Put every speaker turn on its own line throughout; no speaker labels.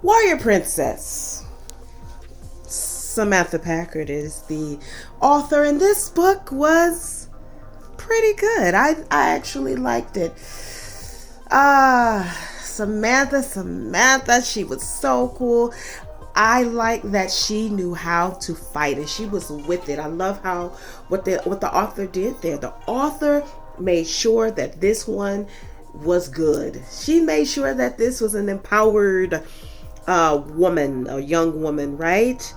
Warrior Princess. Samantha Packard is the author, and this book was pretty good. I actually liked it. Samantha, she was so cool. I like that she knew how to fight and she was with it. I love how what the author did there. The author made sure that this one was good. She made sure that this was an empowered woman, a young woman, right?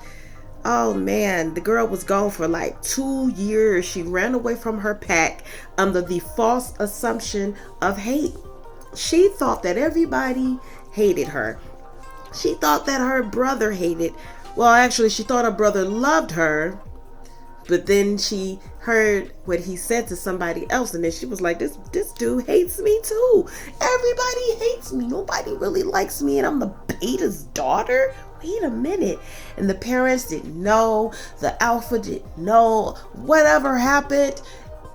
Oh man, the girl was gone for like 2 years. She ran away from her pack under the false assumption of hate. She thought that everybody hated her. She thought that her brother hated. Well, actually, she thought her brother loved her. But then she heard what he said to somebody else, and then she was like, this dude hates me too. Everybody hates me. Nobody really likes me, and I'm the beta's daughter? Wait a minute. And the parents didn't know. The alpha didn't know. Whatever happened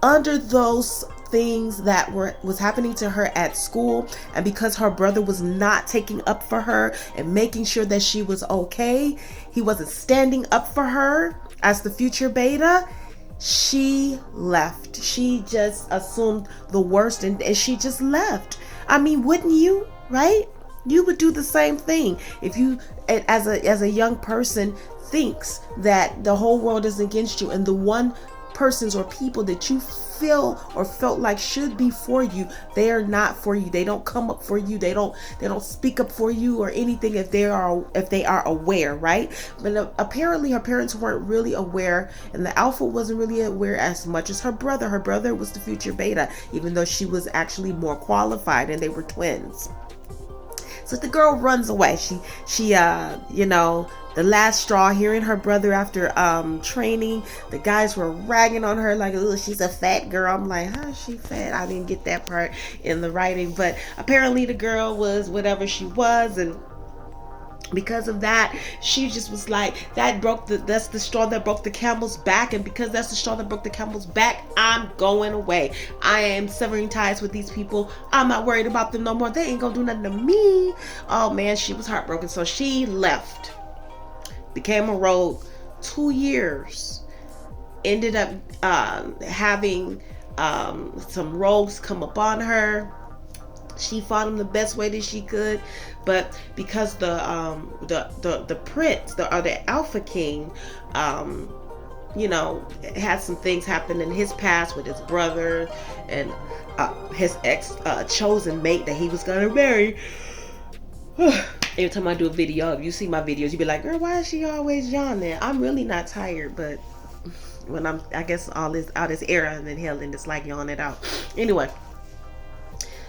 under those things that was happening to her at school, and because her brother was not taking up for her and making sure that she was okay, he wasn't standing up for her as the future beta, she left. She just assumed the worst and she just left. I mean, wouldn't you? Right? You would do the same thing if you, as a young person, thinks that the whole world is against you and the one persons or people that you feel or felt like should be for you, they are not for you. They don't come up for you. They don't speak up for you or anything if they are aware, right? But apparently her parents weren't really aware, and the alpha wasn't really aware as much as her brother. Her brother was the future beta, even though she was actually more qualified and they were twins. So the girl runs away. She the last straw, hearing her brother after training, the guys were ragging on her like, oh, she's a fat girl. I'm like, how is she fat? I didn't get that part in the writing, but apparently the girl was whatever she was, and because of that, she just was like, that's the straw that broke the camel's back, and because that's the straw that broke the camel's back, I'm going away. I am severing ties with these people. I'm not worried about them no more. They ain't gonna do nothing to me. Oh man, she was heartbroken, so she left. Became a rogue. 2 years. Ended up having some rogues come upon her. She fought them the best way that she could, but because the prince, the alpha king, had some things happen in his past with his brother and his ex chosen mate that he was gonna marry. Every time I do a video, if you see my videos, you be like, girl, why is she always yawning? I'm really not tired, but when I guess all this air and inhaling, it's like yawning out. Anyway.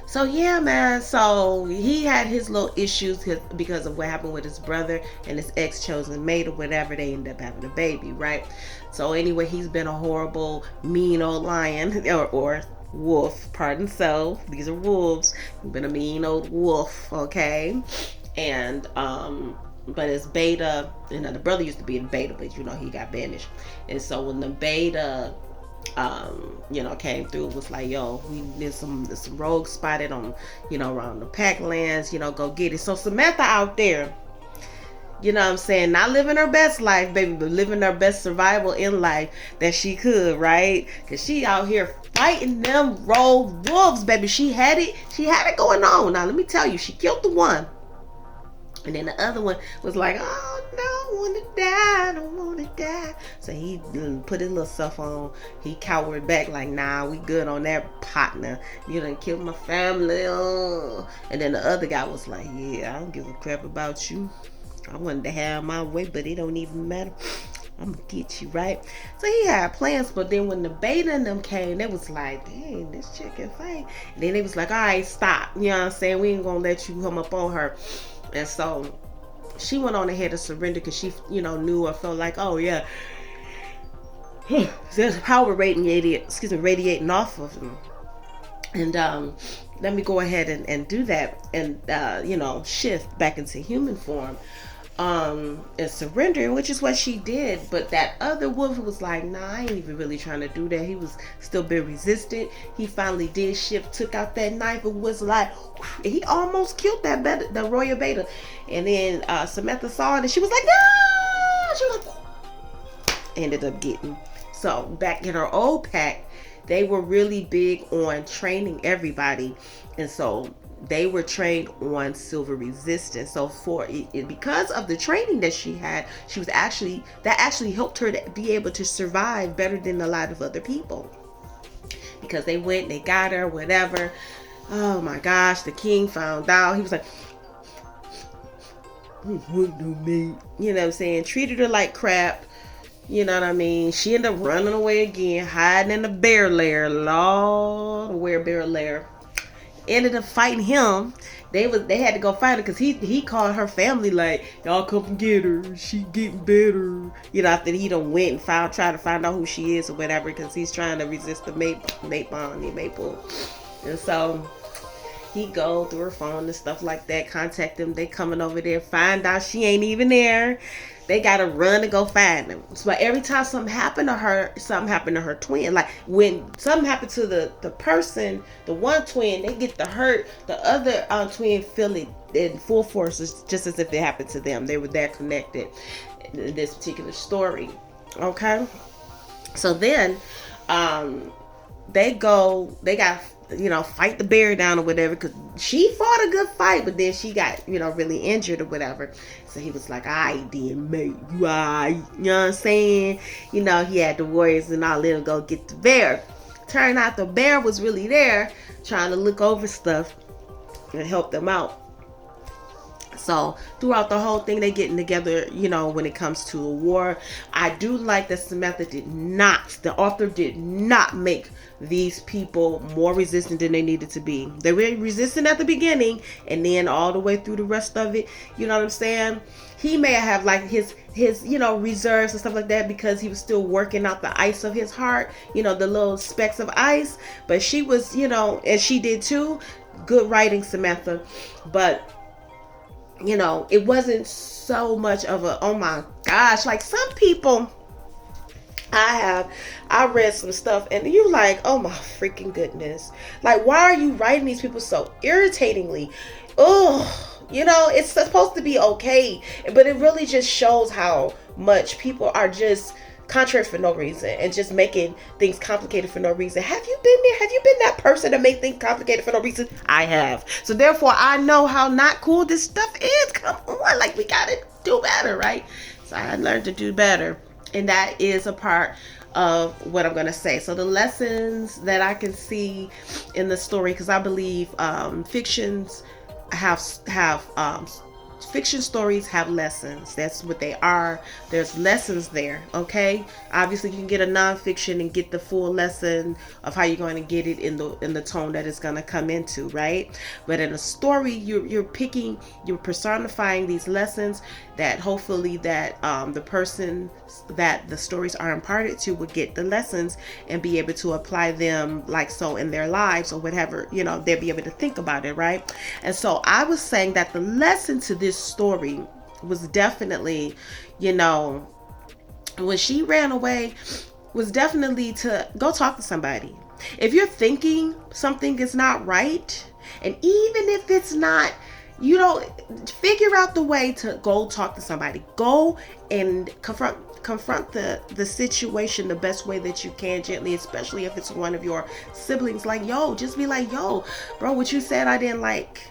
So yeah, man, so he had his little issues because of what happened with his brother and his ex-chosen mate or whatever. They ended up having a baby, right? So anyway, he's been a horrible, mean old lion or wolf, pardon. So these are wolves. He's been a mean old wolf, okay? And but his beta, the brother used to be in beta, but he got banished. And so when the beta came through, was like, yo, there's some rogues spotted on, around the pack lands, go get it. So Samantha out there, not living her best life, baby, but living her best survival in life that she could, right? Because she out here fighting them rogue wolves, baby. She had it going on. Now let me tell you, she killed the one. And then the other one was like, oh no, I don't want to die. So he put his little stuff on. He cowered back like, nah, we good on that, partner. You done killed my family. And then the other guy was like, yeah, I don't give a crap about you. I wanted to have my way, but it don't even matter. I'm gonna get you, right? So he had plans, but then when the beta and them came, they was like, dang, this chick can fight. And then they was like, all right, stop. You know what I'm saying? We ain't gonna let you come up on her. And so she went on ahead to surrender because she, knew or felt like, oh yeah, there's power radiating off of them. And let me go ahead and do that and shift back into human form. and surrendering, which is what she did. But that other wolf was like, nah, I ain't even really trying to do that. He was still been resistant. He finally did shift, took out that knife, and was like, he almost killed that beta, the royal beta. And then Samantha saw it, and she was like, no, she was like, ended up getting. So back in her old pack, they were really big on training everybody, and so they were trained on silver resistance. So for it, because of the training that she had, she was actually, that actually helped her to be able to survive better than a lot of other people, because they went, they got her, whatever. Oh my gosh, the king found out. He was like, what do me? You know what I'm saying? Treated her like crap. You know what I mean? She ended up running away again, hiding in the bear lair. Lord, where bear lair? Ended up fighting him. They had to go fight her because he called her family like, y'all come get her. She getting better. You know, after he done went and tried to find out who she is or whatever, because he's trying to resist the mate bond, the maple. And so he go through her phone and stuff like that, contact them. They coming over there, find out she ain't even there. They gotta run to go find them. So every time something happened to her, something happened to her twin. Like when something happened to the person, the one twin, they get the hurt. The other twin feel it in full force, just as if it happened to them. They were that connected in this particular story. Okay, so then they got, you know, fight the bear down or whatever, because she fought a good fight, but then she got, you know, really injured or whatever. So he was like, alright then, mate, you alright, you know what I'm saying? You know, he had the warriors and all, let him go get the bear. Turned out the bear was really there trying to look over stuff and help them out. So throughout the whole thing, they getting together, you know, when it comes to a war. I do like that Samantha the author did not make these people more resistant than they needed to be. They were resistant at the beginning, and then all the way through the rest of it, you know what I'm saying? He may have like his you know, reserves and stuff like that, because he was still working out the ice of his heart, you know, the little specks of ice. But she was, you know, and she did too. Good writing, Samantha. But you know, it wasn't so much of a, oh my gosh, like some people, I read some stuff and you're like, oh my freaking goodness, like why are you writing these people so irritatingly? Oh, you know, it's supposed to be okay, but it really just shows how much people are just contrary for no reason and just making things complicated for no reason. Have you been there? Have you been that person to make things complicated for no reason? I have. So therefore I know how not cool this stuff is. Come on, like we gotta do better, right? So I learned to do better, and that is a part of what I'm gonna say. So the lessons that I can see in the story, because I believe fictions have fiction stories have lessons. That's what they are. There's lessons there, okay? Obviously, you can get a nonfiction and get the full lesson of how you're going to get it in the tone that it's going to come into, right? But in a story, you're personifying these lessons that hopefully that the person that the stories are imparted to would get the lessons and be able to apply them like so in their lives or whatever, you know, they'll be able to think about it, right? And so I was saying that the lesson to this story was definitely, you know, when she ran away, was definitely to go talk to somebody. If you're thinking something is not right, and even if it's not, you know, figure out the way to go talk to somebody. Go and confront the situation the best way that you can, gently, especially if it's one of your siblings. Like, yo, just be like, yo, bro, what you said I didn't like.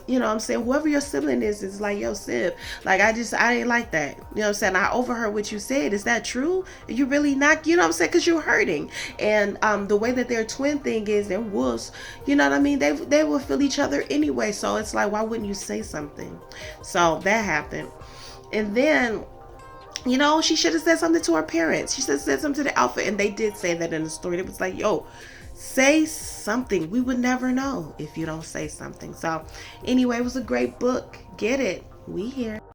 You know what I'm saying? Whoever your sibling is like, yo, sib, like I didn't like that. You know what I'm saying? I overheard what you said. Is that true? You really not, you know what I'm saying? Because you're hurting. And the way that their twin thing is, they're wolves, you know what I mean? They will feel each other anyway. So it's like, why wouldn't you say something? So that happened. And then, you know, she should have said something to her parents. She should have said something to the alpha. And they did say that in the story. It was like, yo, say something. We would never know if you don't say something. So anyway, it was a great book. Get it. We here.